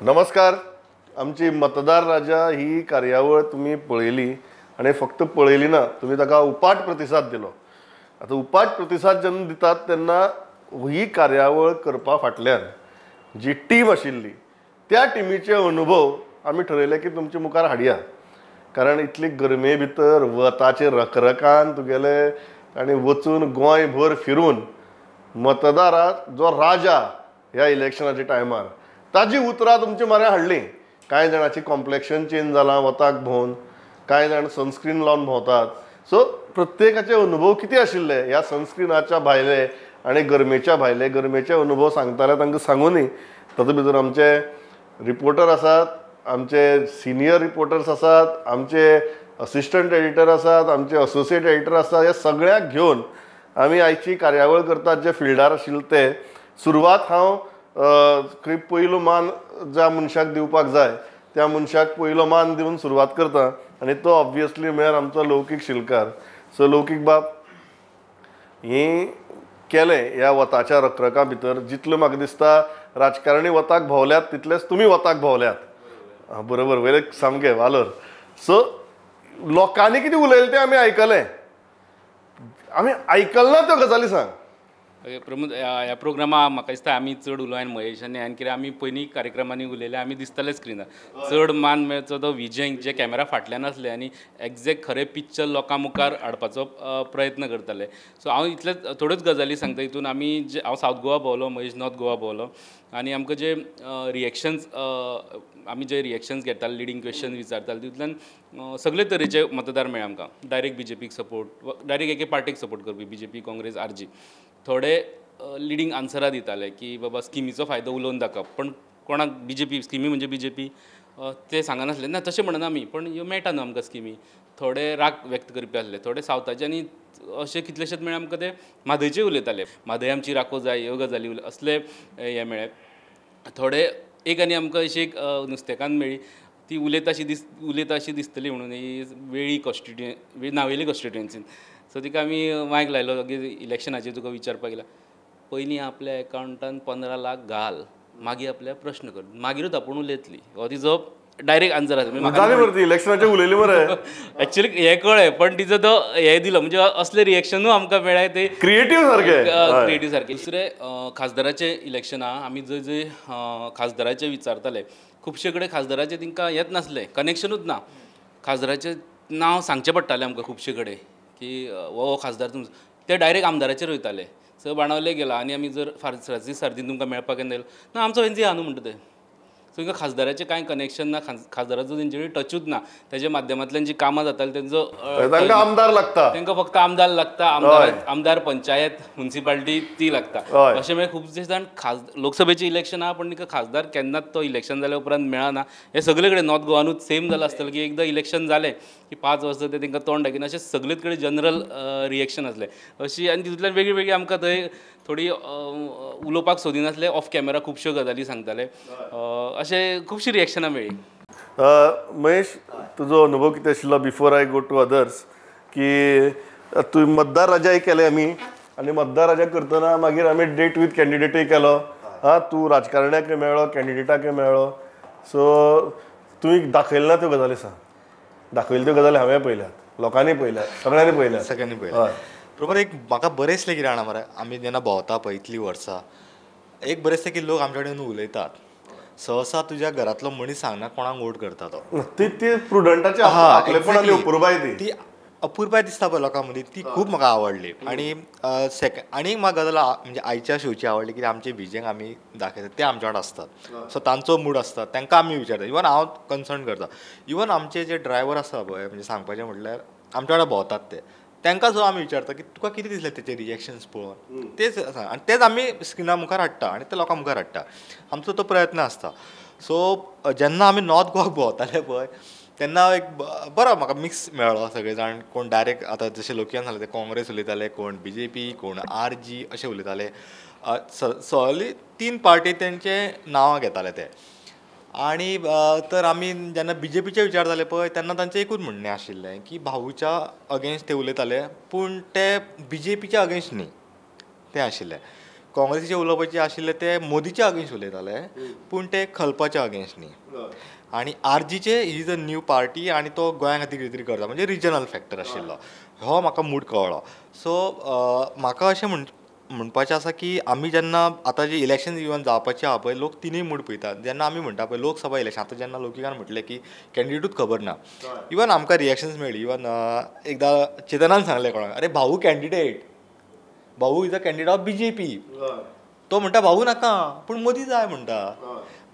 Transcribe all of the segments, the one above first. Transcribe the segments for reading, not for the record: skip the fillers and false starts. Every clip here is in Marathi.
नमस्कार. आमची मतदार राजा ही कार्यावळ तुम्ही पळयली आणि फक्त पळयली ना, तुम्ही ताका उपाट प्रतिसाद दिलो. आता उपाट प्रतिसाद जेन्ना दितात तेन्ना ही कार्यावळ करपा फाटल्यान जी टीम आशिल्ली त्या टिमीचे अनुभव आमी ठरयले की तुमचे मुखार हाडया. कारण इतली गरमे भितर वताचे रखरखान तुगेले आनी वचून गोंयभर फिरून मतदाराक जो राजा ह्या इलेक्शनाच्या टायमार ताजी उतरां तुमचे म्हऱ्या हाडली. कांय जाणांची कॉम्प्लेक्शन चेंज जालां वताक भोवन, कांय जाण सनस्क्रीन लावन भोंवतात. सो प्रत्येकाचे अनुभव कितें आशिल्ले ह्या सनस्क्रिनाच्या भायले आनी गरमेच्या भायले गरमेचे अनुभव सांगताले तांकां सांगुनी. तातूंत भितर आमचे रिपोर्टर आसात, आमचे सिनियर रिपोर्टर्स आसात, आमचे असिस्टंट एडिटर आसात, आमचे असोसिएट एडिटर आसात. ह्या सगळ्यांक घेवन आमी आयची कार्यावळ करतात. जे फिल्डार आशिल्ले ते सुरवात हांव पयलो मान ज्या मनशाक दिवपाक जाय त्या मनशाक पयलो मान दिवन सुरवात करता आनी तो ऑब्वियसली म्हळ्यार आमचो लौकीक शिलकार. सो लौकीक बाब, ही केलें ह्या वताच्या रखरखा भितर जितलें म्हाका दिसता राजकारणी वताक भोंवल्यात तितलेच तुमी वताक भोंवल्यात. बरोबर वेले सामकें वालोर. सो लोकांनी कितें उलयलें तें आमी आयकलें. आमी आयकल ना त्यो गजाली सांग. प्रमोद, ह्या प्रोग्रामाक म्हाका दिसता आमी चड उलोवन महेश आनी कित्याक आमी पयलीं कार्यक्रमांनी उलयले आमी दिसताले स्क्रिनार चड मान मेळचो तो विजयक जे कॅमेरा फाटल्यान आसले आनी एग्जॅक्ट खरें पिक्चर लोकां मुखार हाडपाचो प्रयत्न करताले. सो हांव इतले थोड्योच गजाली सांगता. हितून आमी जे हांव सावथ गोवा भोंवलो, महेश नॉर्थ गोवा भोंवलो आनी आमकां जे रिएक्शन्स आमी जे रिएक्शन्स घेताले, लिडींग क्वेश्चन विचारताले तितूंतल्यान सगळे तरेचे मतदार मेळ्ळे आमकां. डायरेक्ट बीजेपीक सपोर्ट, डायरेक्ट एके पार्टीक सपोर्ट करपी बीजेपी, काँग्रेस, आरजी. थोडे लिडींग आन्सरां दिताले की बाबा स्किमीचो फायदो उलोवन दाखप, पण कोणाक बीजेपी स्किमी म्हणजे बीजेपी ते सांगनासले. ना तशें म्हणना आमी, पण ह्यो मेळटा न्हू आमकां स्किमी. थोडे राग व्यक्त करपी आसले, थोडे सावथाचे आनी अशे कितलेशेच मेळ्ळे आमकां ते म्हादयचे उलयताले. म्हादय आमची राखो जाय ह्यो गजाली असले हे मेळ्ळे. थोडे एक आनी आमकां अशी एक नुस्तेकान मेळ्ळी, ती उलयता अशी दिसतली म्हणून ही वेळी नावेली कॉन्स्टिट्युएन्सीन. सो तिका आमी मायक लायलो की इलेक्शनाचेर तुका विचारपाक गेला, पयलीं आपल्या एकावंटान 15 लाख घाल, मागीर आपल्या प्रश्न कर, मागीरूच आपूण उलयतली. हो तिजो डायरेक्ट आन्सर आसा. इलेक्शनाचे उलयले मरे. एक्चुअली हे कळ्ळें, पण तिजो तो हे दिलो म्हणजे असले रिएक्शनूय आमकां मेळ्ळे ते क्रिएटीव सारके. दुसरे खासदाराचे इलेक्शन आमी जंय जंय खासदाराचे विचारताले, खुबशे कडेन खासदाराचे तांकां हेच नासलें, कनेक्शनूच ना. खासदाराचें नांव सांगचें पडटालें आमकां खुबशे कडेन की हो खासदार तुमचो, ते डायरेक्ट आमदाराचेर वयताले. सो बाणावले गेला आनी आमी जर सर्दीन तुमकां मेळपाक केन्ना येयलो ना, आमचो एनजी आहा न्हू म्हणटा ते. सो तांकां खासदाराचें कांय कनेक्शन ना, खासदाराचो तेंचे कडेन टचूच ना. तेज्या माध्यमांतल्यान जी कामां जातालीं तेंचो आमदार लागता, तांकां फक्त आमदार लागता. आमदार, पंचायत, म्युनिसिपालिटी ती लागता. अशें म्हणजे खुबशे जाण लोकसभेचें इलेक्शन आहा पण तांकां खासदार केन्नाच तो इलेक्शन जाल्या उपरांत मेळना. हे सगळे कडेन नॉर्थ गोवानूच सेम जालां आसतलें की एकदां इलेक्शन जालें की 5 वर्सां ते तांकां तोंड दाखयना, अशें सगळेच कडेन जनरल रिएक्शन आसलें अशी. आनी तितूंतल्यान वेगळी वेगळी आमकां थंय थोडी उलोवपाक सोदिनासले, ऑफ कॅमेरा खुबश्यो गजाली सांगताले. अशें खुबशीं रिएक्शनां मेळ्ळी. महेश, तुजो अनुभव कितें आशिल्लो before I go to others, की तुवें मतदार राजाय केले आमी आनी मतदार राजा करतना मागीर आमी डेट वीथ कॅन्डिडेटूय केलो. तूं राजकारण्याकय मेळ्ळो, कॅन्डिडेटाकय मेळ्ळो. सो तुवें दाखयले ना त्यो गजाली सांग. दाखयल्यो त्यो गजाली हांवें पळयल्यात, लोकांनी पळयल्यात, सगळ्यांनी पळयल्यात. बरोबर. एक म्हाका बरें दिसलें कितें जाणा मरे, आमी जेन्ना भोंवता पळय इतलीं वर्सां, एक बरें दिसता की लोक आमचे कडेन उलयतात. सहसा तुज्या घरांतलो मनीस सांगना कोणाक वोट करता तो. ती प्रुडंटाची ती अपुरबाय दिसता पळय लोकां मदीं, ती खूब म्हाका आवडली. आनी आनी म्हाका गजाल म्हणजे आयच्या शोची आवडली की आमचे विजयक आमी दाखयतात ते आमचे वांगडा आसतात. सो तांचो मूड आसता, तांकां आमी विचारता. इवन हांव कन्सर्न करता. इवन आमचे जे ड्रायव्हर आसा पळय, म्हणजे सांगपाचें म्हटल्यार आमच्या वांगडा भोंवतात ते, तांकां सुद्दां आमी विचारता की तुका कितें दिसलें तेचे रिएक्शन्स पळोवन. तेच आनी तेच आमी स्क्रिना मुखार हाडटा आनी ते लोकां मुखार हाडटा. आमचो तो प्रयत्न आसता. सो जेन्ना आमी नॉर्थ गोवा भोंवताले पळय तेन्ना एक बरो म्हाका मिक्स मेळ्ळो. सगळे जाण कोण डायरेक्ट आतां जशे लोकयान जाले ते काँग्रेस उलयताले, कोण बीजेपी, कोण आरजी अशे उलयताले. सगळी 3 पार्टी तेंचे नांवां घेताले ते. आनी तर आमी जेन्ना बीजेपीचे विचार जाले पळय तेन्ना तांचें एकूच म्हणणें आशिल्लें की भाऊच्या अगेन्स्ट ते उलयताले, पूण ते बीजेपीच्या अगेन्स्ट न्ही तें आशिल्लें. काँग्रेसीचे उलोवपाचे आशिल्ले ते मोदीच्या अगेन्स्ट उलयताले पूण ते खलपाच्या अगेन्स्ट न्ही. आनी आरजीचे ही इज अ न्यू पार्टी आनी तो गोंया खातीर कितें तरी करता म्हणजे रिजनल फॅक्टर आशिल्लो हो म्हाका मूड कळ्ळो. सो म्हाका अशें म्हणपाचें आसा की आमी जेन्ना आतां जे इलेक्शन इवन जावपाचें आहा पळय लोक तिनूय मूड पळयतात. जेन्ना आमी म्हणटा पळय लोकसभा इलेक्शन आतां जेन्ना लोकिकान म्हटलें की कॅन्डिडेटूच खबर ना, इवन आमकां रिएक्शन्स मेळ्ळी. इवन एकदां चेतनान सांगलें कोणाक अरे भाऊ कॅन्डिडेट, भाऊ is a candidate of BJP. तो म्हणटा भाऊ नाका पूण मोदी जाय म्हणटा.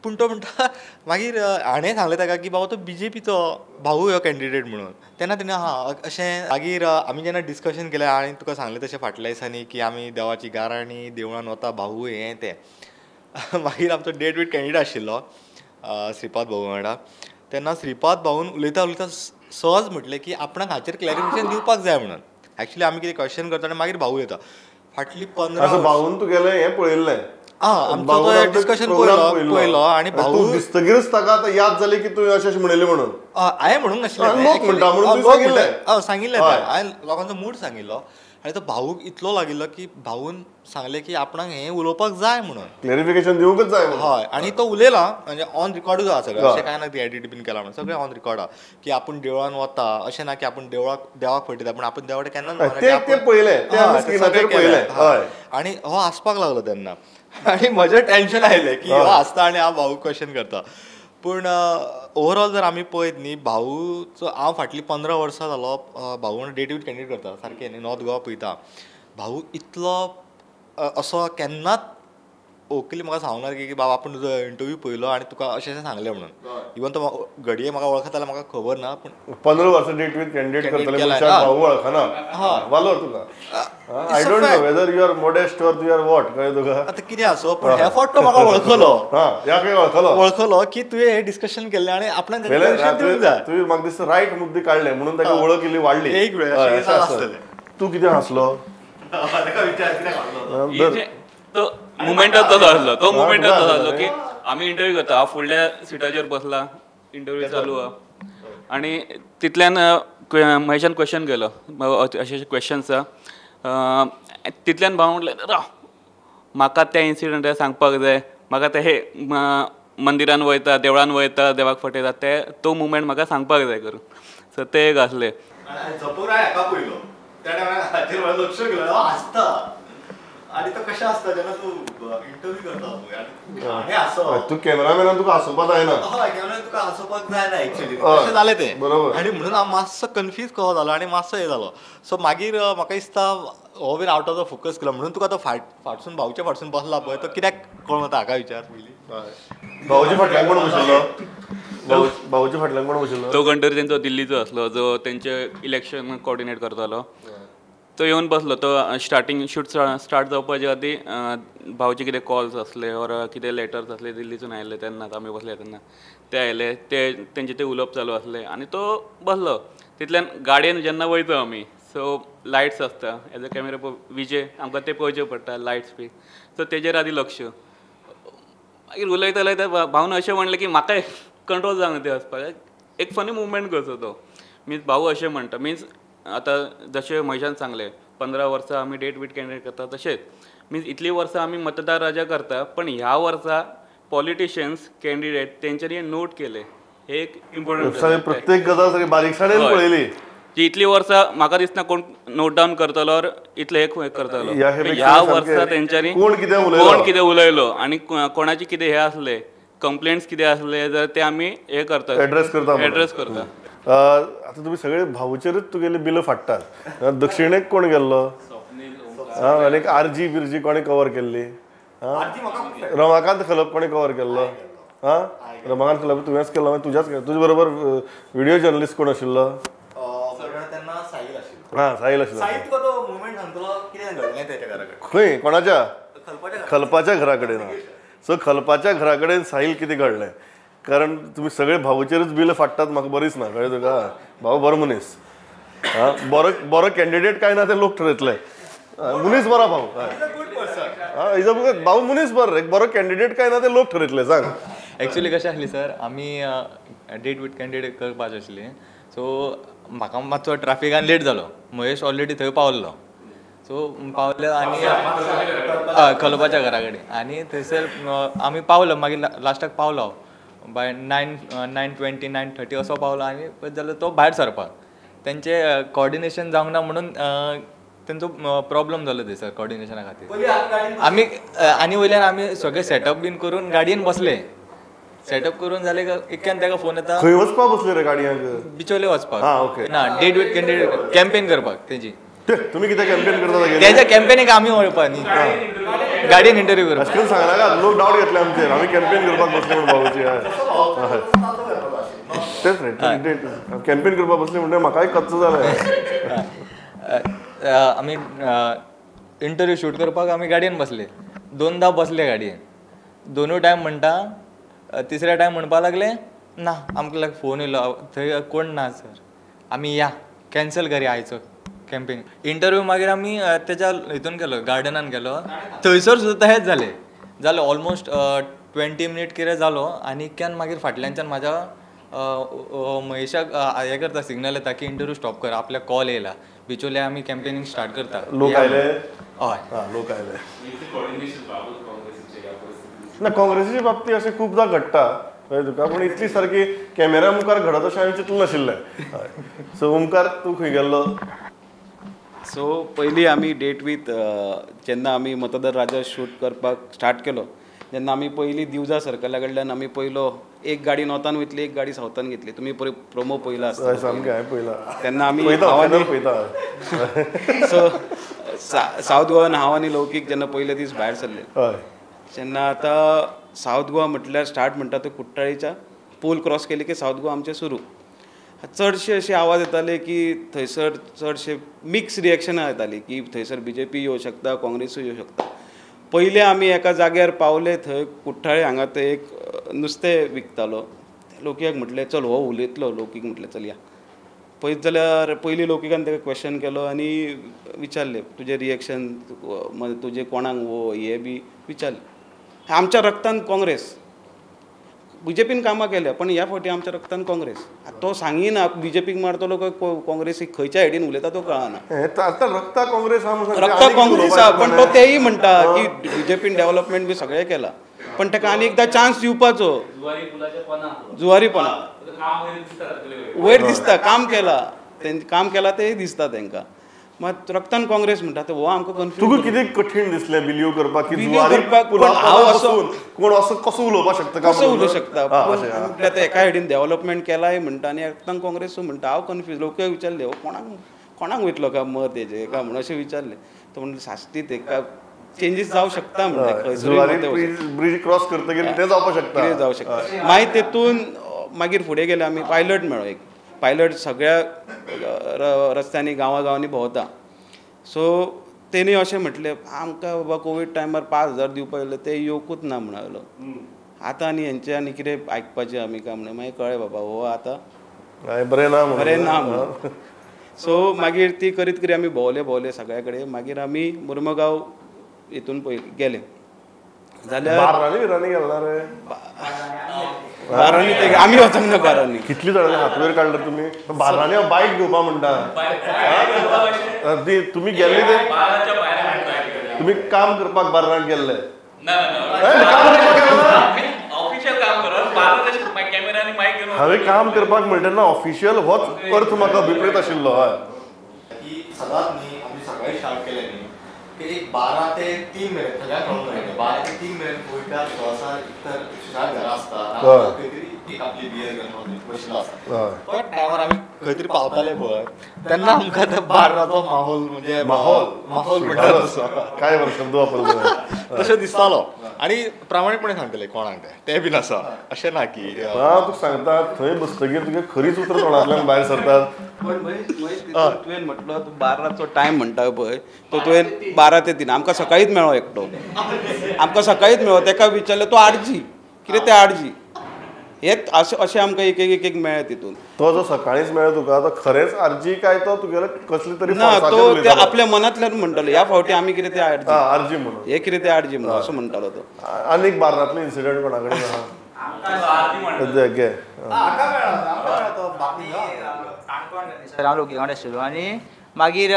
पूण तो म्हणटा मागीर हाणें सांगलें ताका की बाबा तो BJPचो भाऊ ह्यो कॅन्डिडेट म्हणून. तेन्ना तेणें अशें मागीर आमी जेन्ना डिस्कशन केलें आनी तुका सांगलें तशें फाटल्या दिसांनी की आमी देवाची गाराणी देवळान वता भाऊ हें तें. मागीर आमचो डेट वीट कॅन्डिडेट आशिल्लो श्रीपाद भाऊ वांगडा. तेन्ना श्रीपाद भाऊन उलयता उलयता सहज म्हटलें की आपणाक हाचेर क्लॅरिफिकेशन दिवपाक जाय म्हणून. एक्चुली आमी कितें क्वेश्चन करता आनी मागीर भाऊ येता. फाटली 15 भाऊन तुगेलें हें पळयल्लें आमचो डिस्कशन पळयलो आनी भाऊ दिसतकीरच ताका आतां याद जाली की तुवें अशें म्हणिल्लें म्हणून. हांवें म्हणूंक नाशिल्लें सांगिल्लें हांवें लोकांचो मूड सांगिल्लो आनी तो भाऊक इतलो लागिल्लो की भाऊन सांगलें की आपणाक हें उलोवपाक जाय म्हणून क्लॅरिफिकेशन दिवंकच जाय. हय आनी तो उलयला म्हणजे ऑन रिकॉर्डूच आहा सगळें. अशें कांय ना की एडिट बीन केला म्हणून सगळें ऑन रिकॉर्ड आहा की आपूण देवळान वता अशें ना की आपूण देवाक फटयता पूण आपूण देवाक केन्ना पळयलें. आनी हो हांसपाक लागलो तेन्ना आनी म्हजें टेन्शन आयलें की हो हांसता आनी हांव भाऊ क्वेश्चन करता. पूण ओवरऑल जर आमी पळयत न्ही भाऊचो हांव फाटलीं 15 वर्सां जालो भाऊ वांगडा डेट वीथ कॅन्डिडेट करता सारकें न्ही नॉर्थ गोवा पळयता. भाऊ इतलो असो केन्नाच ओकली म्हाका सांगूंक ना की बाबा आपूण तुजो इंटरव्यू पळयलो आनी तुका अशें सांगलें म्हणून. इवन तो घडये म्हाका वळखतालो म्हाका खबर ना पूण 15 वर्सां डेट वीथ कॅन्डिडेट करतले भाऊ वळखना वालोर तुका. I don't know whether you are modest or you are what कळ्ळें तुका. आतां कितें आसो पूण ह्या फावट तो म्हाका वळखलो वळखलो की तुवें हें डिस्कशन केल्लें आनी आपणाक दिवंक जाय. तुवें म्हाका दिसता रायट मुद्दे काडले म्हणून ताका वळख इल्ली वाडली. एक वेळ आसतलें. तूं कितें हांसलो तो मुमेंटच तसो आसलो. तो मुमेंटच तसो आसलो की आमी इंटरव्यू करता हांव फुडल्या सिटाचेर बसला इंटरव्यू चालू आहा आनी तितल्यान महेशान क्वेश्चन केलो अशे क्वेश्चन्स आहा. तितल्यान भाव म्हटलें राव म्हाका त्या इन्सिडंट सांगपाक जाय म्हाका ते हे मंदिरान वयता देवळान वयता देवाक फटयता ते तो मुमेंट म्हाका सांगपाक जाय करून. सो ते एक आसलें. आनी तो कशें आसता जेन्ना तूं इंटरव्यू करता तूं कॅमेरामॅनान तुका हांसोवपाक जायना. हय कॅमेरान तुका हांसोवपाक जायना एक्चुअली तशें जालें तें. बरोबर. आनी म्हणून हांव मातसो कन्फ्यूज कसो जालो आनी मातसो हें जालो. सो मागीर म्हाका दिसता हो been out of the focus केलो म्हणून तुका तो फाटसून भाऊच्या फाटसून बसला पळय तो कित्याक कळून वता हाका विचार पयलीं. भाऊच्या फाटल्यान कोण बशिल्लो भाऊच्या फाटल्यान कोण बशिल्लो तो कोण तेंचो दिल्लीचो आसलो जो तेंचे इलेक्शन कोऑर्डिनेट करतालो. तो येवन बसलो. तो स्टार्टींग शूट स्टार्ट जावपाचे आदीं भावचे कितें कॉल्स आसले ऑर कितें लेटर्स आसले दिल्लीसून आयले तेन्ना आमी बसले तेन्ना ते आयले तेंचे ते उलोवप चालू आसले आनी तो बसलो. तितल्यान गाडयेन जेन्ना वयता आमी सो लायट्स आसता एज अ कॅमेरा विजे आमकां ते पळोवचे पडटा लायट्स बी सो तेजेर आदी लक्ष. मागीर उलयता उलयता भावन अशें म्हणलें की म्हाका कंट्रोल जावंक ते वचपाक एक फनी मुवमेंट कसो तो मिन्स भाऊ अशें म्हणटा मिन्स आतां जशें महेशान सांगलें 15 वर्सां आमी डेट वीट कॅन्डिडेट करता तशेंच मिन्स इतलीं वर्सां आमी मतदार राजा करता पण ह्या वर्सा पॉलिटिशियन्स कॅन्डिडेट तेंच्यांनी नोट केले हे एक इम्पॉर्टंट प्रत्येक गजाल सगळी बारीकसाणेन पळयली. जी इतलीं वर्सां म्हाका दिसना कोण नोट डावन करतलो और इतले एक करतलो. ह्या वर्सा तेंच्यांनी कोण कितें उलयलो आनी कोणाची कितें हे आसले कंप्लेंट्स कितें आसले जाल्यार ते आमी हे करता एड्रेस करता. आता तुम्ही सगळे भाऊचेरच तुगेले बिल फाडटात. दक्षिणेक कोण गेल्लो आनीक आरजी बिरजी कोणे कवर केल्ली रमाकांत खलप कोणे कवर केल्लो रमाकांत खलप तुवेंच केल्लो तुज्याच तुजे बरोबर व्हिडिओ जर्नलिस्ट कोण आशिल्लो साहिल आशिल्लो खंय कोणाच्या खलपाच्या घरा कडेन. सो खलपाच्या घरा कडेन साहिल कितें घडलें कारण तुम्ही सगळे भाऊचेरच बिल फाडटात म्हाका बरीच ना कळ्ळें तुका. भाऊ बरो मनीस बरो कॅन्डिडेट काय ना ते लोक ठरयतले. मनीस बरो भाऊ भाऊ मनीस बरो एक बरो कॅन्डिडेट काय ना ते लोक ठरयतले. सांग एक्चुअली कशें आसली सर आमी डेट वीथ कॅन्डिडेट करपाचें आसलें सो म्हाका मातसो ट्राफिकान लेट जालो. महेश ऑलरेडी थंय पावल्लो सो पावले आनी कलोबाच्या घरा कडेन आनी थंयसर आमी पावलो मागीर लास्टाक पावलो बाय 9:20 9:30 असो पावलो आनी पळयत जाल्यार तो भायर सरपाक तेंचे कॉर्डिनेशन जावंक ना म्हणून तेंचो प्रॉब्लम जालो थंयसर कॉर्डिनेशना खातीर आमी आनी वयल्यान आमी सगळे सेटअप बीन करून गाडयेन बसले सेटअप करून जाले इतक्यान ताका फोन येता खंय वचपाक बसले रे गाडयांक बिचोले हा, वचपाक ओके. ना डेट विथ कॅन्डिडेट कॅम्पेन करपाक तेजी तुम्ही किती कॅम्पेन करता त्याच्या कॅम्पेनीक आमी वळपा न्ही गाडयेन इंटरव्यू करपाक अशें करून सांगनाका लोक डावट घेतले आमचेर आमी कॅम्पेन करपाक बसले म्हणून बाबूची हय तेच रे कॅम्पेन करपाक बसले म्हणजे म्हाकाय कच्चो जालें आमी इंटरव्यू शूट करपाक आमी गाडयेन बसले 2दा बसले गाडयेन दोनूय टायम म्हणटा तिसऱ्या टायम म्हणपा लागले ना आमकां फोन येयलो थंय कोण ना सर आमी या कॅन्सल करी आयचो कॅम्पेन इंटरव्यू मागीर आमी तेच्या हितून केलो गार्डनान गेलो थंयसर सुद्दां तशेंच जालें ऑलमोस्ट 20 मिनीट कितें जालो आनी इतक्यान मागीर फाटल्यानच्यान म्हाज्या महेशाक हें करता सिग्नल येता की इंटरव्यू स्टॉप कर आपल्याक कॉल येयला बिचोले आमी कॅम्पेनींग स्टार्ट करता लोक आयले हय लोक आयले ना काँग्रेसीच्या बाबतीत अशें खूबदां घडटा कळ्ळें तुका पूण इतली सारकी कॅमेरा मुखार घडत अशें हांवें चिंतलें नाशिल्लें सो ओमकार तूं खंय गेल्लो सो पयलीं आमी डेट वीथ जेन्ना आमी मतदार राजा शूट करपाक स्टार्ट केलो जेन्ना आमी पयलीं दिवजा सर्कला कडल्यान आमी पयलो एक गाडी नॉर्थान वयतली एक गाडी सावथान घेतली तुमी प्रोमो पयला हय सामकें हांवें पयला तेन्ना आमी पयता सो सावथ गोवान हांव आनी लौकीक जेन्ना पयले दीस भायर सरले हय जेन्ना आतां सावथ गोवा म्हटल्यार स्टार्ट म्हणटा तो कुट्टाळीच्या पूल क्रॉस केले की सावथ गोवा आमचें सुरू चडशे अशे आवाज येताले की थंयसर चडशे मिक्स रिएक्शनां येतालीं की थंयसर BJP येवं शकता काँग्रेसूय येवं शकता पयले आमी एका जाग्यार पावले थंय कुट्टाळे हांगा थंय एक नुस्तें विकतालो लोकयाक म्हटलें चल हो उलयतलो लौकीक म्हटलें चल या पळयत जाल्यार पयलीं लौकिकान ताका क्वेश्चन केलो आनी विचारलें तुजें रिएक्शन तुजें कोणाक वो हे बी विचारलें आमच्या रक्तान काँग्रेस BJPन कामां केल्या पण ह्या फावटी आमच्या रक्तान काँग्रेस तो सांगिना BJPक मारतलो काय काँग्रेसीक खंयच्या हेडीन उलयता तो कळना आतां रक्ता काँग्रेस रक्ता काँग्रेस आहा पण तो तेय म्हणटा की BJPन डेव्हलपमेंट बी सगळें केलां पण ताका आनी एकदां चान्स दिवपाचो जुवारीपणा वयर दिसता काम केला तेय दिसता तांकां मात रक्तान काँग्रेस म्हणटा ते हो आमकां कन्फ्यूज तुका कितें कठीण दिसलें बिलीव करपाक की बिलीव करपाक पण हांव असो कोण असो कसो उलोवपाक शकता कसो उलोवंक शकता म्हटल्यार ते एका हेडीन डेव्हलपमेंट केलाय म्हणटा आनी रक्तान काँग्रेस म्हणटा हांव कन्फ्यूज लोकांक विचारले हो कोणाक वयतलो काय मत हेजे काय म्हणून अशें विचारलें तो म्हणटा साश्टीत एका चेंजीस जावं शकता म्हणटा ब्रिज क्रॉस करतकीर तें जावपाक शकता कितें जावं शकता मागीर तेतून मागीर फुडें गेले आमी पायलट मेळ्ळो एक पायलट सगळ्या रस्त्यांनी गांवांनी भोंवता सो तेणी अशें म्हटलें आमकां बाबा कोवीड टायमार 5,000 दिवपा येयले ते येवकूच ना म्हणालो आतां आनी हेंचे आनी कितें आयकपाचें आमी काय म्हणून मागीर कळ्ळें बाबा हो आतां बरें ना म्हणून सो मागीर ती करीत करीत आमी भोंवले सगळ्या कडेन मागीर आमी मुर्मगांव हितून गेले जाल्यार बारांनी गेला रे बारांनी ते आमी वचूंक ना बारांनी कितली जाणांनी हात वयर काडले तुमी बारांनी बायक घेवपा म्हणटा तुमी गेल्ले ते तुमी काम करपाक बारांक गेल्ले हांवें काम करपाक म्हणटा ना ऑफिशियल होच अर्थ म्हाका अभिप्रेत आशिल्लो हय सदांच न्ही आमी सकाळी स्टार्ट केले न्ही की एक 12 ते 3 मिनट सगळ्यांक कळूंक जाय 12 ते 3 मिनट गोंयकार सहसा तर सुशांत घरा आसता खंय आपली बियर घेवन बसलो आसता पण टायमार आमी खंय तरी पावताले पळय तेन्ना आमकां तो बाराचो माहोल म्हणजे माहोल म्हणटा तसो काय बरं शब्द वापरलो तशें दिसतालो आणि प्रामाणीकपणे सांगतले कोणाक ते बीन आसा अशें ना की तुका सांगता थंय बसतकीर तुगे खरीच उतर तोंडांतल्यान भायर सरतात पण तुवें म्हटलो तूं 12चो टायम म्हणटा पळय तो तुवें 12 ते 3 आमकां सकाळीच मेळ्ळो एकटो आमकां सकाळीच मेळ्ळो ताका विचारलें तो आडजी कितें तें आडजी हेच अशें आमकां एक मेळ्ळें तितून तो जो सकाळीच मेळ्ळो तुका तो खरेंच आरजी काय तो तुगेले कसली तरी ना तो ते आपल्या मनांतल्यान म्हणटालो ह्या फावटी आमी कितें तें आरजी म्हणून हे कितें तें आडजी म्हणून असो म्हणटालो तो आनी एक बारांतलो इन्सिडंट कोणा कडेन आहा सर हांव लोकयां कडेन आशिल्लो आनी मागीर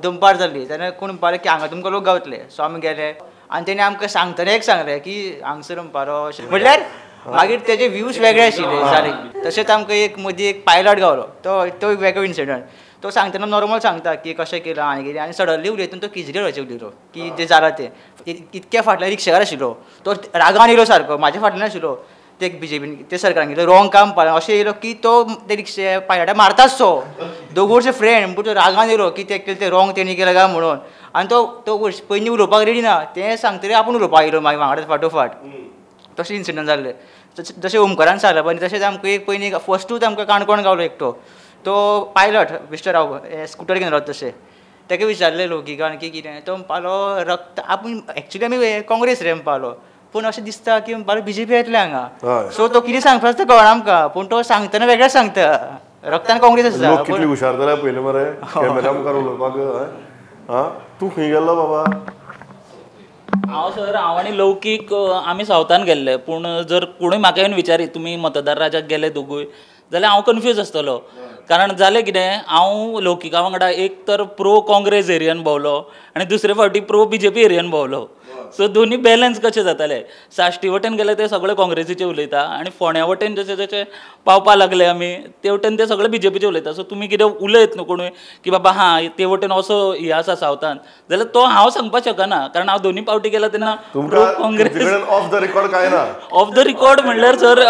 दनपार जाल्ली तेन्ना कोण म्हणपाक की हांगा तुमकां लोक गावतले. सो आमी गेले आनी तेणी आमकां सांगतना एक सांगलें की हांगसर म्हणपारो अशें म्हणल्यार मागीर तेजे व्ह्यूज वेगळे आशिल्ले सारके. तशेंच आमकां एक मदीं एक पायलट गावलो तो एक वेगळो इन्सिडंट. तो सांगतना नॉर्मल सांगता की कशें केलां आनी कितें आनी सडनली उलयतना तो किजगेळाचेर उलयलो की जें जालां तें इतक्या फाटल्यान रिक्षाकार आशिल्लो तो रागान येयलो सारको म्हाज्या फाटल्यान आशिल्लो ते बीजेपीन ते सरकारान केलं रॉंग काम पाळ्ळें अशें येयलो की तो ते रिक्षा पायलटाक मारताच तो दोगोडचे फ्रेंड पूण तो रागान येयलो की ते केलें तें रॉंग तेणी केलें काय म्हणून आनी तो पयलीं उलोवपाक रेडी ना तें सांगतरी आपूण उलोवपाक येयलो मागीर वांगडा फाटोफाट. तशें इन्सिडंट जाल्ले. जशें ओमकारान सांगलें पळय तशेंच आमकां एक पयलीं फस्टूच आमकां काणकोण गावलो एकटो तो पायलट मिस्टर राव स्कुटर घेवन रावता तशें ताका विचारलें लोकिकान की कितें तो म्हणपालो रक्त आपूण एक्चुली आमी काँग्रेस रे म्हणपालो पूण अशें दिसता की म्हणपालो बीजेपी येतले हांगा. सो तो कितें सांगता तें कळना आमकां पूण तो सांगतना वेगळेंच सांगता रक्तान काँग्रेस आसा. लोक कितले हुशार जाल्यार पयलीं मरे कॅमेरा मुखार उलोवपाक. हां तूं खंय गेल्लो बाबा? हांव आनी लौकीक आमी सावथान गेल्ले पूण जर कोणूय म्हाका येवन विचारीत तुमी मतदार राजाक गेले दोगूय जाल्यार हांव कन्फ्यूज आसतलो. कारण जालें कितें हांव लौकिका वांगडा एक तर प्रो काँग्रेस एरियन भोंवलो आनी दुसरे फावटी प्रो बीजेपी एरियन भोंवलो. सो दोनी बॅलन्स कशें जातालें. साश्टी वटेन गेले ते सगळे काँग्रेसीचे उलयता आनी फोंड्या वटेन जशें जशें पावपा लागले आमी ते वटेन ते सगळे बीजेपीचे उलयता. सो तुमी कितें उलयत न्हू कोणूय की बाबा हां ते वटेन असो हे आसा सावथान जाल्यार तो हांव सांगपाक शकना कारण हांव दोनी फावटी गेला तेन्ना pro Congress of the record काय ना. ऑफ द रिकॉर्ड म्हणल्यार सर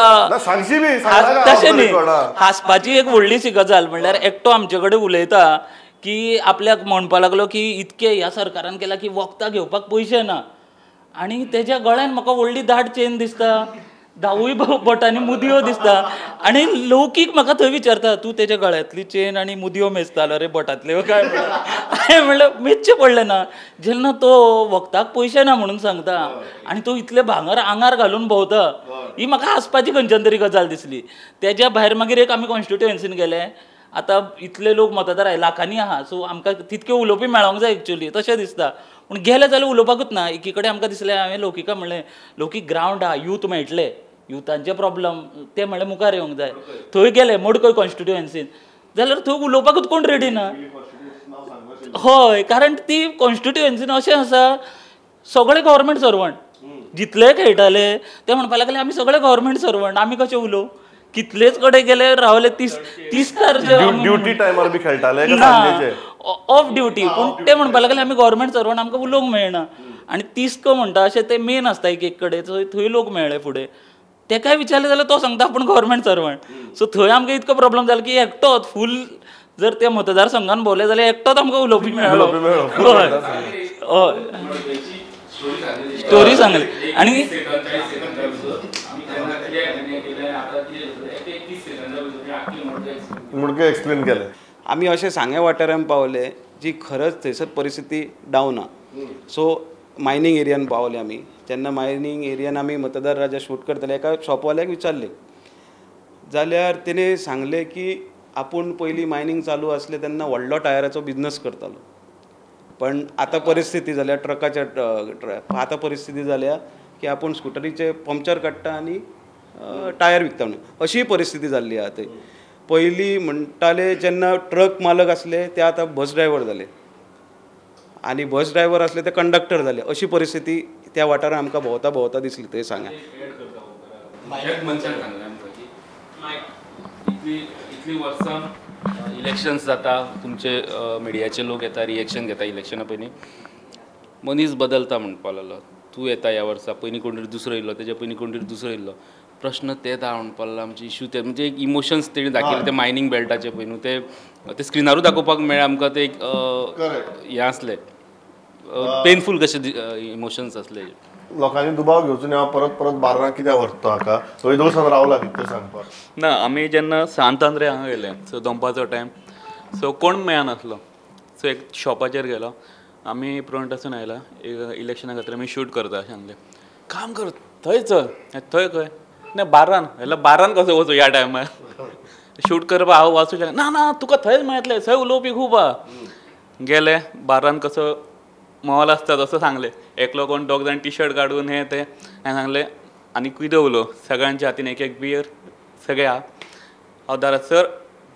सांगशी बी तशें न्ही हांसपाची एक व्हडलीशी गजाल म्हणल्यार एकटो आमचे कडेन उलयता की आपल्याक म्हणपा लागलो की इतके ह्या सरकारान केला की वखदां घेवपाक पयशे ना आनी तेज्या गळ्यान म्हाका व्हडली दाट चेन दिसता 10 बोटांनी मुदयो दिसता आनी लौकीक म्हाका थंय विचारता तूं तेज्या गळ्यांतली चेन आनी मुदयो मेजतालो रे बोटांतल्यो काय हांवें म्हणलें मेजचें पडलें ना जेन्ना तो वखदाक पयशे ना म्हणून सांगता आनी तो इतले भांगर आंगार घालून भोंवता ही म्हाका हांसपाची खंयच्यान तरी गजाल दिसली. तेज्या भायर मागीर एक आमी कॉन्स्टिट्युएन्सीन गेले. आतां इतले लोक मतदार लाखांनी आहा सो आमकां तितके उलोवपी मेळोंक जाय एक्चुअली तशें दिसता पूण गेले जाल्यार उलोवपाकूच ना. एकी कडेन आमकां दिसलें हांवें लौकिका म्हणलें लौकीक ग्रावंड आहा यूथ मेळटले युथांचे प्रॉब्लम ते म्हणलें मुखार येवंक जाय. थंय गेले मडकय कॉन्स्टिट्युएन्सीन जाल्यार थंय उलोवपाकूच कोण रेडी ना. हय कारण ती कॉन्स्टिट्युएन्सीन अशें आसा सगळे गव्हर्मेंट सर्वंट जितले खेळटाले ते म्हणपाक लागले आमी सगळे गव्हर्मेंट सर्वंट आमी कशें उलोव. कितलेच कडेन गेले रावले 30 ड्युटी टायमार बी खेळटाले ऑफ ड्युटी पूण ते म्हणपाक लागले आमी गव्हर्मेंट सर्वंट आमकां उलोवंक मेळना आनी 30 म्हणटा अशें ते मेन आसता एक कडेन थंय लोक मेळ्ळे फुडें तेकाय विचारलें जाल्यार तो सांगता आपूण गव्हर्मेंट सर्वंट. सो थंय आमकां इतको प्रॉब्लेम जालो की एकटोच फूल जर त्या मतदारसंघान भोंवले जाल्यार एकटोच आमकां उलोवपी मेळ्ळो. हय स्टोरी सांगली आनी मुडके एक्सप्लेन केलें. आमी अशें सांगे वाठारान पावले जी खरंच थंयसर परिस्थिती डावन आहा. सो मायनींग एरियान पावले आमी. जेन्ना मायनींग एरियान आमी मतदार राजा शूट करताले एका शॉपवाल्याक विचारलें जाल्यार तेणें सांगलें की आपूण पयलीं मायनींग चालू आसलें तेन्ना व्हडलो टायराचो बिजनस करतालो पण आतां परिस्थिती जाल्या ट्रकाच्या आतां परिस्थिती जाल्या की आपूण स्कुटरीचे पंक्चर काडटा आनी टायर विकता म्हणून अशी परिस्थिती जाल्ली आहा थंय. पयलीं म्हणटाले जेन्ना ट्रक मालक आसले ते आतां बस ड्रायव्हर जाले आनी बस ड्रायव्हर आसले ते कंडक्टर जाले. अशी परिस्थिती त्या वाठारान आमकां भोंवता भोंवता दिसली. थंय सांगा इतली वर्सां इलेक्शन्स जाता तुमचे मिडियाचे लोक येता रिएक्शन घेता इलेक्शना पयलीं मनीस बदलता म्हणपा लागलो. तूं येता ह्या वर्सा पयलीं कोण तरी दुसरो येयलो तेज्या पयलीं कोण तरी दुसरो येयलो प्रश्न तेच हा म्हणपा लागलो. आमचे इश्यू ते म्हणजे एक इमोशन्स तेणी दाखयले ते मायनींग बेल्टाचे पयलू ते स्क्रिनारूच दाखोवपाक मेळ्ळे आमकां ते एक हें आसलें पेनफूल कशे इमोशन्स आसले. लोकांनी दुबाव घेवचो न्ही हांव परत परत बार्रां कित्याक व्हरता हाका थंय दोळसान रावला कितें सांगपाक. ना आमी जेन्ना सांतांद्रे हांगा गेले सो दनपारचो टायम सो कोण मेळनासलो सो एक शॉपाचेर गेलो आमी फ्रंट आसून आयला इलेक्शना खातीर आमी शूट करता अशें सांगलें काम कर थंय चल थंय खंय ना बारान जाल्यार बारान कसो वचूं ह्या टायमार शूट करपाक हांव वाचूं शकना ना ना तुका थंयच मेळटलें थंय उलोवपी खूब आहा. गेले बारान कसो मॉल आसता तसो सांगलें एकलो कोण दोग जाण टी शर्ट काडून हें तें हांवें सांगलें आनी कितें उलोव सगळ्यांच्या हातीन एक एक बियर सगळे आहा हांव दारात सर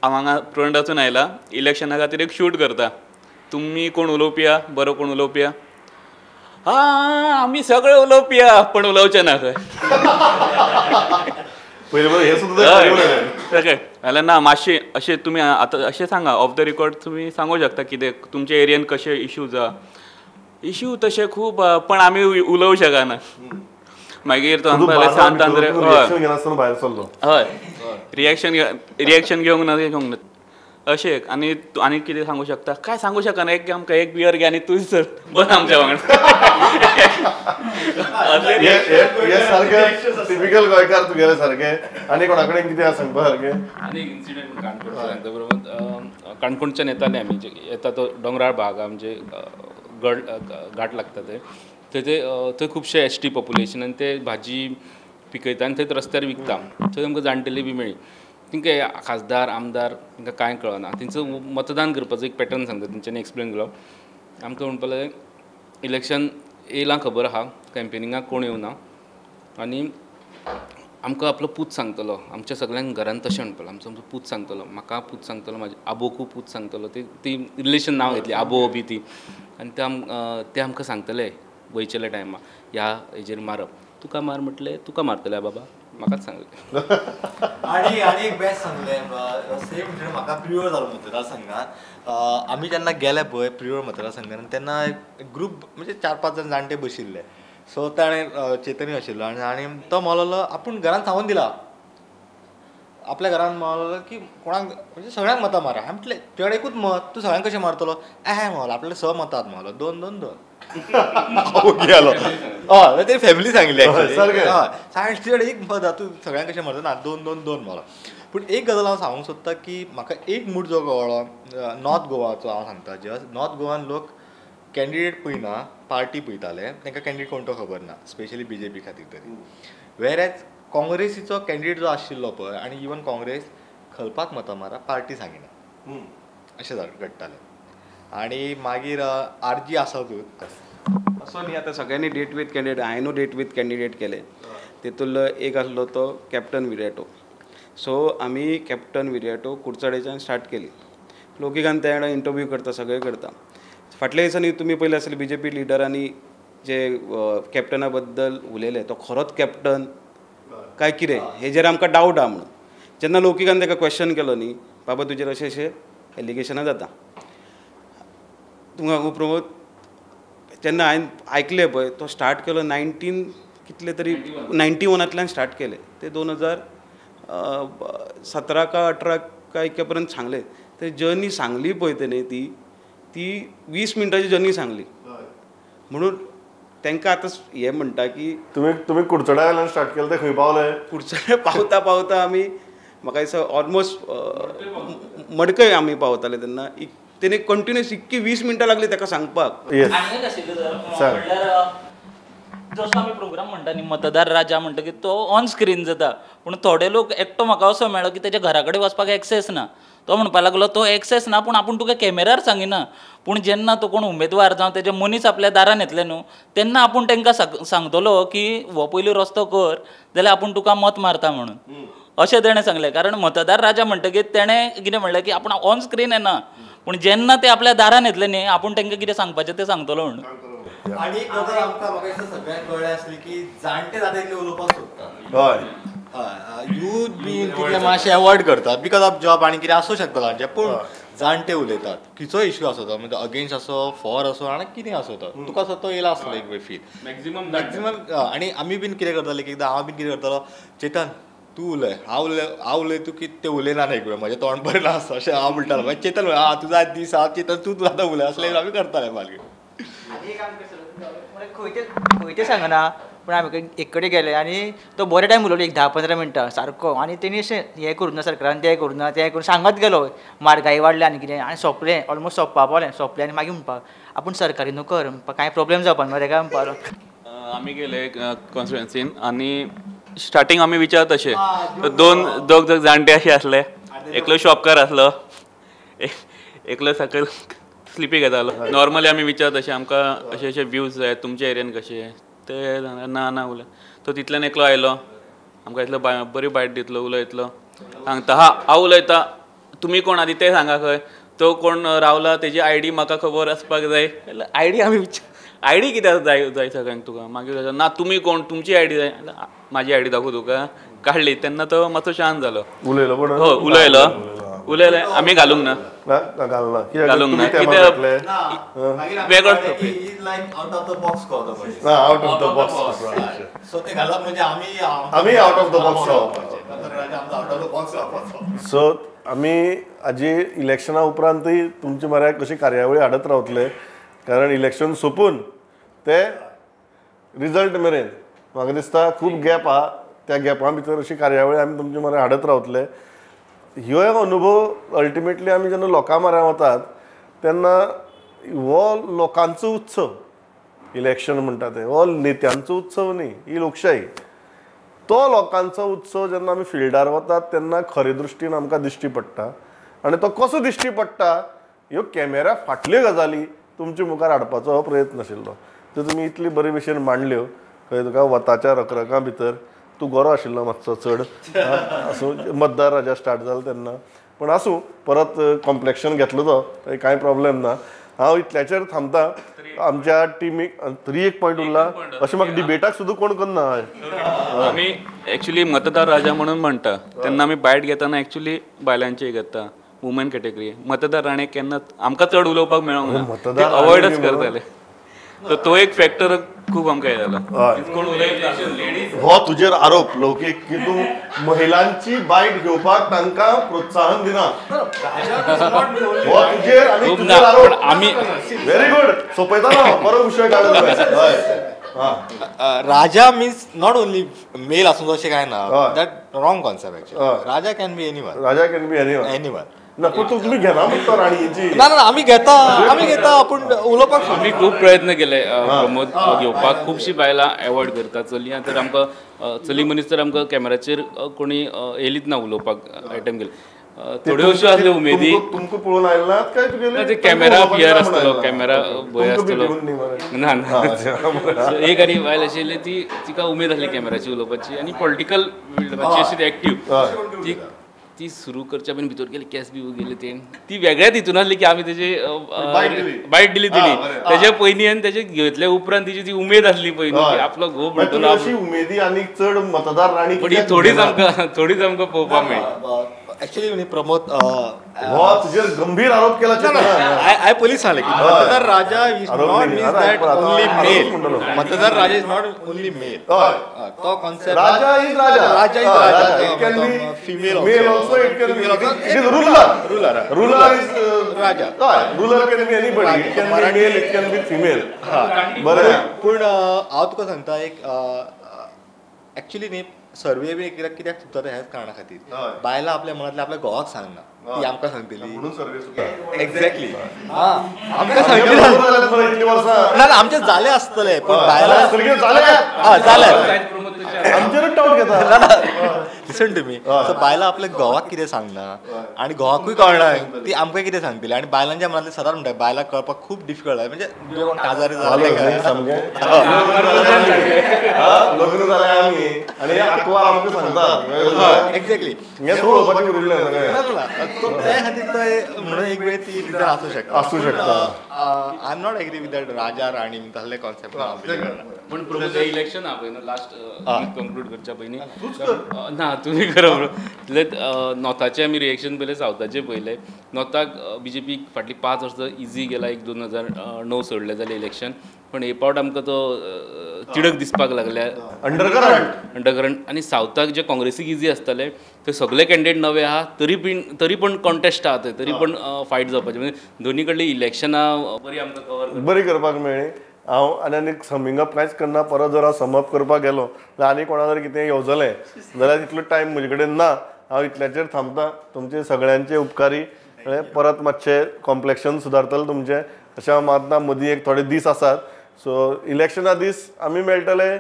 हांगा फ्रंटासून आयला इलेक्शना खातीर एक शूट करता. तुमी कोण उलोवपी आहा, बरो कोण उलोवपी आहा? आमी सगळे उलोवपी आहा, पण उलोवचे ना खंय. हे सुद्धा जाल्यार ना मातशें अशें तुमी आतां अशें सांगा ऑफ द रिकॉर्ड तुमी सांगू शकता कितें तुमच्या एरियेन कशे इश्यूज आहा. इश्यू तशे खूब पण आमी उलोवं शकना. मागीर तो सांतांद्रे भायर सरलो हय रिएक्शन घेवंक ना अशें आनी कितें सांगू शकता काय सांगू शकना. एक आमकां एक बियर घे आनी तूंच सर बस आमच्या वांगडा. सारकें टिपिकल गोंयकार तुगेले सारके. आनी कोणा कडेन कितें आसा सांगपा सारकें? आनी एक इन्सिडंट काणकोणचो सांगता बरोबर. काणकोणच्यान येताले आमी येता तो दोंगराळ भाग आमचे घाट लागता थंय खुबशे एसटी पॉप्युलेशन आनी ते भाजी पिकयता आनी थंय रस्त्यार विकता. थंय आमकां जाणटेली बी मेळ्ळी. तांकां खासदार आमदार तांकां कांय कळना. तेंचो मतदान करपाचो एक पॅटर्न सांगता तेंच्यांनी एक्सप्लेन केलो. आमकां म्हणपा लागलें इलेक्शन येयलां खबर आहा कॅम्पेनिंगाक कोण येवना आनी आमकां आपलो पूत सांगतलो. आमच्या सगळ्यांक घरान तशें म्हणपालें आमचो पूत सांगतलो. म्हाका पूत सांगतलो, म्हाज्या आबोकू पूत सांगतलो. ती रिलेशन नांव घेतली आबो बी ती. आनी ते आमकां सांगतले वयचेल्या टायमार ह्या हेजेर मारप. तुका मार म्हटलें तुका मारतले बाबा म्हाकाच सांगलें. आनी एक बेस्ट सांगलें सेम म्हणजे म्हाका प्रिवर जालो मतदारसंघात. आमी जेन्ना गेले पळय प्रिवर मतदारसंघान तेन्ना एक ग्रूप म्हणजे 4-5 जाण जाणटे बशिल्ले. सो ताणें चेतनी आशिल्लो आनी तो म्हणलो आपूण घरान सांगून दिला आपल्या घरान म्हणलो की कोणाक म्हणजे सगळ्यांक मतां मारा. हांवें म्हटलें तुवें एकूच मत तूं सगळ्यांक कशें मारतलो? म्हणलो आपल्याला 6 मतात म्हणलो 2-2-2 गेलो. हय ते फॅमिली सांगिल्ली एक्चुअली एक मत तूं सगळ्यांक कशें मारता ना 2-2-2 म्हणलो. पूण एक गजाल हांव सांगूंक सोदतां की म्हाका एक मूड जो कळ्ळो नॉर्थ गोवाचो हांव सांगता. जस्ट नॉर्थ गोवान लोक कॅन्डिडेट पळयना पार्टी पळयताले. तांकां कॅन्डिडेट कोण तो खबर ना स्पेशली BJP खातीर तरी. वेरेज काँग्रेसीचो कॅन्डिडेट जो आशिल्लो पळय आनी इवन काँग्रेस खलपाक मतां मारा पार्टी सांगिना अशें घडटालें. आनी मागीर RG आसातूच असो न्ही आतां सगळ्यांनी डेट विथ कॅन्डिडेट हांवें डेट विथ कॅन्डिडेट केले. तितूंतलो एक आसलो तो कॅप्टन विराटो. सो आमी कॅप्टन विराटो कुडचडेच्यान स्टार्ट केली. लोकीकान त्या इंटरव्यू करता सगळें करता. फाटल्या दिसांनी तुमी पयलें आसलें BJP लिडरांनी जे कॅप्टना बद्दल उलयले तो खरोच कॅप्टन काय कितें हेजेर आमकां डावट आहा म्हणून. जेन्ना लोकीकान ताका क्वेश्चन केलो न्ही बाबा तुजेर अशें अशें एलिगेशनां जाता. तुमकां प्रमोद जेन्ना हांवें आयकलें पळय तो स्टार्ट केलो 19 कितले तरी 91तल्यान स्टार्ट केले ते 2017 का 18 का इतके पर्यंत सांगले. ते जर्नी सांगली पळय तेणे ती 20 मिनटाची जर्नी सांगली. म्हणून तांकां आतां हें म्हणटा की तुमी कुडचड्या वयल्यान स्टार्ट केलें तें खंय पावलें? कुडचड्या पावता आमी म्हाका दिसता ऑलमोस्ट मडकय आमी पावताले तेन्ना तेणे कंटिन्युअस इतकी 20 मिनटां लागली ताका सांगपाक. आनी एक आशिल्लें म्हणल्यार जसो आमी प्रोग्राम म्हणटा न्ही मतदार राजा म्हणटा की तो ऑन स्क्रीन जाता. पूण थोडे लोक एकटो म्हाका असो मेळ्ळो की तेच्या घरा कडेन वचपाक एक्सेस ना. तो म्हणपाक लागलो तो एक्सेस ना पूण आपूण तुका कॅमेरार सांगिना. पूण जेन्ना तो कोण उमेदवार जावं तेजे मनीस आपल्या दारान येतले न्हू तेन्ना आपूण तांकां सांगतलो की हो पयलीं रस्तो कर जाल्यार आपूण तुका मत मारता म्हणून. अशें तेणें सांगलें. कारण मतदार राजा म्हणटकीर तेणें कितें म्हणलें की आपूण ऑन स्क्रीन येना पूण जेन्ना ते आपल्या दारान येतले न्ही आपूण तांकां कितें सांगपाचें तें सांगतलो म्हणून. आनी एक गजाल आमकां म्हाका दिसता सगळ्यांक कळ्ळें आसली की जाणटे जाता इतले उलोवपाक सोदता. यूथ बी तितले मातशें एवॉयड करतात बिकॉज ऑफ जॉब आनी कितें आसूं शकता तांचें. पूण जाणटे उलयतात खंयचो इश्यू आसो तो म्हणजे अगेन्स्ट आसो फॉर आसो आनी कितें आसो तो तुका असो तो येयला आसतलो एक वेळ फील मॅक्झिमम. आनी आमी बीन कितें करताले एक एकदां हांव बीन कितें करतालो चेतन तूं उलय हांव उलयतू की ते उलयना एक वेळ म्हजें तोंड बरें ना आसता अशें हांव म्हणटालो. मागीर चेतन तुजो आज दीस हांव चेतन तूं आतां उलय असलें आमी करताले मागीर. खंयचें सांगना पूण आमी एक कडेन गेले आनी तो बरे टायम उलयलो एक 10-15 मिनटां सारको. आनी तेणी अशें हें करूं ना सरकारान तें करूं ना तें करून सांगत गेलो म्हारगाय वाडल्या आनी कितें आनी सोंपलें ऑलमोस्ट सोंपपा पावलें सोंपलें आनी मागीर म्हणपाक आपूण सरकारी नोकर म्हणपाक कांय प्रॉब्लेम जावपा ना ताका म्हणपाक. आमी गेले कॉन्स्टिट्युएन्सीन आनी स्टार्टींग आमी विचारत अशें दोग जाणटे अशे आसले. एकलो शॉपकार आसलो एकलो सकयल स्लिपी घेतालो. नॉर्मली आमी विचारत अशें आमकां अशे अशे व्यूज जाय तुमच्या एरियेन कशे ते ना उलय. तो तितल्यान एकलो आयलो आमकां इतलो बरी बायट दितलो उलयतलो सांगता हांव उलयतां तुमी कोण आदी ते सांगा खंय तो कोण रावला तेजी ID म्हाका खबर आसपाक जाय ID आमी ID कित्याक जाय सगळ्यांक तुका मागीर ना तुमी कोण तुमची ID जाय म्हाजी ID दाखोव तुका काडली तेन्ना तो मातसो शांत जालो उलयलो पण हो उलयले आमी घालूंक ना घालूंक ना कित्याक वेगळो out of the box out of the box so ते घालप म्हणजे आम्ही out of the box so आमी हाजी इलेक्शना उपरांतूय तुमचे म्हऱ्याक कशी कार्यावळी हाडत रावतले कारण इलेक्शन सोंपून ते रिजल्ट मेरेन म्हाका दिसता खूब गॅप आहा त्या गॅपा भितर अशी कार्यावळी आमी तुमचे म्हऱ्याक हाडत रावतले ह्यो एक अनुभव अल्टिमेटली आमी जेन्ना लोकां म्हऱ्यान वतात तेन्ना हो लोकांचो उत्सव इलेक्शन म्हणटा ते हो नेत्यांचो उत्सव न्ही ही लोकशाही तो लोकांचो उत्सव जेन्ना आमी फिल्डार वतात तेन्ना खरे दृश्टीन आमकां दिश्टी पडटा आनी तो कसो दिश्टी पडटा ह्यो कॅमेरा फाटल्यो गजाली तुमचे मुखार हाडपाचो हो प्रयत्न आशिल्लो त्यो तुमी इतली बरे भशेन मांडल्यो खंय तुका वताच्या रकरकां भितर तूं गरो आशिल्लो मातसो चड आसूं मतदार राजा स्टार्ट जालो तेन्ना पण आसूं परत कॉम्प्लेक्शन घेतलो तो कांय प्रॉब्लेम ना हांव इतल्याचेर थांबता आमच्या टिमीक तरी एक पॉयंट उरला अशें म्हाका डिबेटाक सुद्दां कोण करना आमी एक्चुली मतदार राजा म्हणून म्हणटा तेन्ना आमी बायट घेतना एक्चुली बायलांचेय घेता वुमन कॅटेगरी मतदार राणे केन्ना आमकां चड उलोवपाक मेळोंक ना अवॉयडच करताले तर तो एक फॅक्टर खूब आमकां हे जाला हो तुजेर आरोप लौकीक की तूं महिलांची बायट घेवपाक तांकां प्रोत्साहन दिना हो तुजेर आनी तुजेर आरोप आमी व्हेरी गुड सोंपयतालो बरो विशय काडलो राजा मीन्स नॉट ओनली मेल आसूं अशें काय ना that wrong concept actually Raja can be anyone Raja can be anyone ना पूण तुमी घेना म्हणटा राणीची ना आमी घेता आपूण उलोवपाक आमी खूब प्रयत्न केले प्रमोद घेवपाक खुबशीं बायलां एवॉयड करता चलयां तर आमकां चली मनीस तर आमकां कॅमेराचेर कोणी येलीच ना उलोवपाक अटेम्प्ट केले थोड्योश्यो आसल्यो उमेदी तुमकां पळोवन आयलात काय तुगेले ते कॅमेरा फियर आसतलो कॅमेरा भंय आसतलो ना ना एक आनी बायल आशिल्ली ती तिका उमेद आसली कॅमेराची उलोवपाची आनी पॉलिटिकल मातशी अशी एक्टीव ती सुरू करच्या पयलीं भितर गेली केस बी गेले ते ती वेगळ्याच हितून आसली की आमी तेजे बायट दिली तिणी तेजे पयलीं आनी तेजे घेतले उपरांत तिची ती उमेद आसली पयलीं की आपलो घोव म्हणटलो अशी उमेदी आनी चड मतदार राणी पण ही थोडीच आमकां पळोवपाक मेळ्ळी एक्चुअली प्रमोद हो तुजेर गंभीर आरोप केला आय पयलींच सांगलें की मतदार राजा is not means that only male मतदार राजा इज नॉट ओनली मेल तो कॉन्सेप्ट राजा इज राजा it can be female male also it can be it is ruler is राजा ruler can be anybody it can be male it can be female बरें पूण हांव तुका सांगता एक एक्चुअली न्ही सर्वे बी कित्याक सुद्दां हेच कारणां खातीर बायलां आपल्या मनांतल्या आपल्या घोवाक सांगना ती आमकां सांगतली एक्झॅक्टली आमकां सांगतली ना आमचे जाले आसतले पण बायलां जाले आमचेरूच डावट घेता लिसन टू मी सो बायलां आपल्या घोवाक कितें सांगना आनी घोवाकूय कळना ती आमकां कितें सांगतली आनी बायलांच्या मनांतले सदांच म्हणटा बायलांक कळपाक खूब डिफिकल्ट म्हणजे काजारी जाले लग्न जालें आमी आनी आंकवार आमकां सांगता एक्झॅक्टली हें पळोवपाचें उरिल्लें त्या खातीर तो म्हणून एक वेळ ती रिजन आसूं शकता I am not agree with that राजा राणी तसले कॉन्सेप्ट पण प्रमोद इलेक्शन हा पळय लास्ट कंक्लूड करच्या पयलीं ना तुमी खरो नॉर्थाचे आमी रिएक्शन पयलें सावथाचें पयलें नॉर्थाक BJP फाटलीं 5 वर्सां इजी गेला एक 2009 सोडलें जालें इलेक्शन पण हे पावट आमकां तो चिडक दिसपाक लागल्या अंडरकरंट आनी सावथाक जे काँग्रेसीक इजी आसताले ते सगळे कॅन्डिडेट नवे आहा तरी पण कॉन्टेस्ट आहा थंय तरी पण फायट जावपाचें म्हणजे दोनी कडली इलेक्शनां बरी आमकां कवर बरी करपाक मेळ्ळी हांव आनी समिंग अप कांयच करना परत जर हांव समअप करपाक गेलो जाल्यार आनी कोणा जर कितें येवजलें जाल्यार तितलो टायम म्हजे कडेन ना हांव इतल्याचेर थांबता तुमचे सगळ्यांचे उपकारी परत मातशें कॉम्प्लेक्शन सुदारतलें तुमचें अशें हांव मानता मदीं एक थोडे दीस आसात सो इलेक्शना दीस आमी मेळटले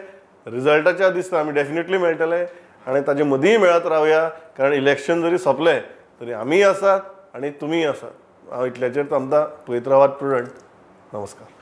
रिजल्टाच्या दीस आमी डेफिनेटली मेळटले आनी ताजे मदींय मेळत रावया कारण इलेक्शन जरी सोंपलें तरी आमीय आसात आनी तुमीय आसात हांव इतल्याचेर थांबता पळयत रावात प्रुडंट नमस्कार